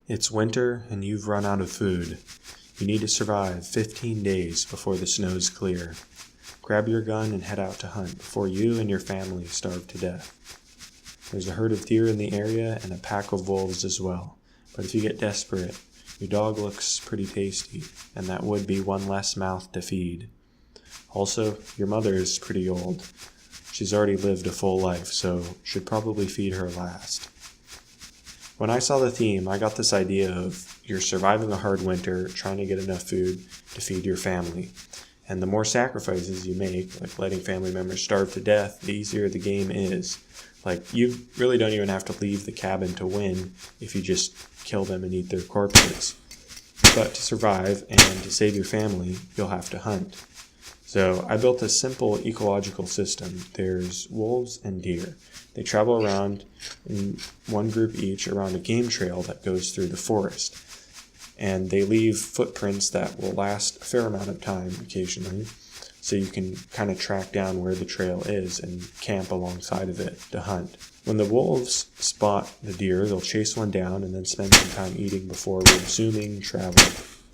It's winter and you've run out of food. You need to survive 15 days before the snows clear. Grab your gun and head out to hunt before you and your family starve to death. There's a herd of deer in the area and a pack of wolves as well. But if you get desperate, your dog looks pretty tasty, and that would be one less mouth to feed. Also, your mother is pretty old. She's already lived a full life, so should probably feed her last. When I saw the theme, I got this idea of you're surviving a hard winter, trying to get enough food to feed your family. And the more sacrifices you make, like letting family members starve to death, the easier the game is. Like, you really don't even have to leave the cabin to win if you just kill them and eat their corpses. But to survive and to save your family, you'll have to hunt. So I built a simple ecological system. There's wolves and deer. They travel around in one group each around a game trail that goes through the forest. And they leave footprints that will last a fair amount of time occasionally. So you can kind of track down where the trail is and camp alongside of it to hunt. When the wolves spot the deer, they'll chase one down and then spend some time eating before resuming travel.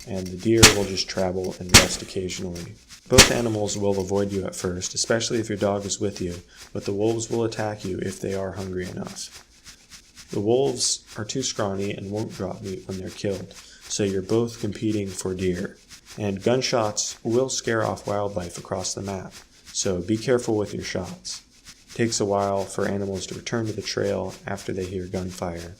And the deer will just travel and rest occasionally. Both animals will avoid you at first, especially if your dog is with you, but the wolves will attack you if they are hungry enough. The wolves are too scrawny and won't drop meat when they're killed, so you're both competing for deer. And gunshots will scare off wildlife across the map, so be careful with your shots. It takes a while for animals to return to the trail after they hear gunfire.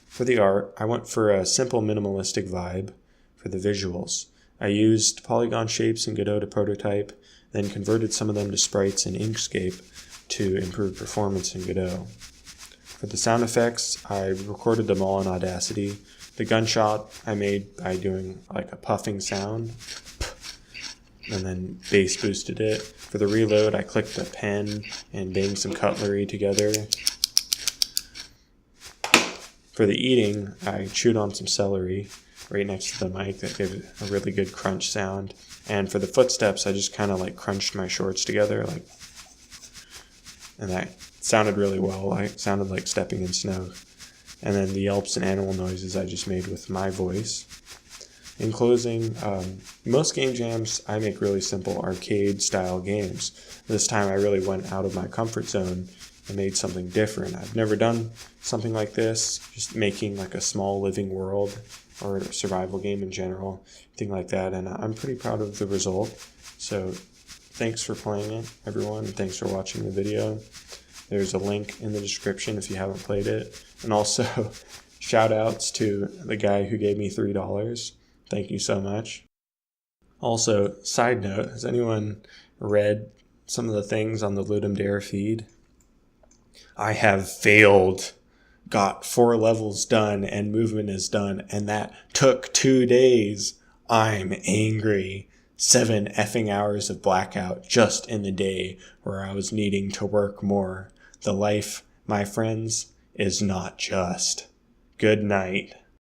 For the art, I went for a simple minimalistic vibe. For the visuals, I used polygon shapes in Godot to prototype, then converted some of them to sprites in Inkscape to improve performance in Godot. For the sound effects, I recorded them all in Audacity. The gunshot I made by doing like a puffing sound, and then bass boosted it. For the reload, I clicked the pen and banged some cutlery together. For the eating, I chewed on some celery right next to the mic that gave a really good crunch sound. And for the footsteps, I just kind of like crunched my shorts together, and that sounded really well. It sounded like stepping in snow. And then the yelps and animal noises I just made with my voice. In closing, most game jams, I make really simple arcade-style games. This time I really went out of my comfort zone and made something different. I've never done something like this, just making like a small living world or a survival game in general, thing like that. And I'm pretty proud of the result. So thanks for playing it, everyone, and thanks for watching the video. There's a link in the description if you haven't played it. And also, shout outs to the guy who gave me $3. Thank you so much. Also, side note, has anyone read some of the things on the Ludum Dare feed? I have failed. Got 4 levels done and movement is done, and that took 2 days. I'm angry. 7 effing hours of blackout just in the day where I was needing to work more. The life, my friends, is not just. Good night.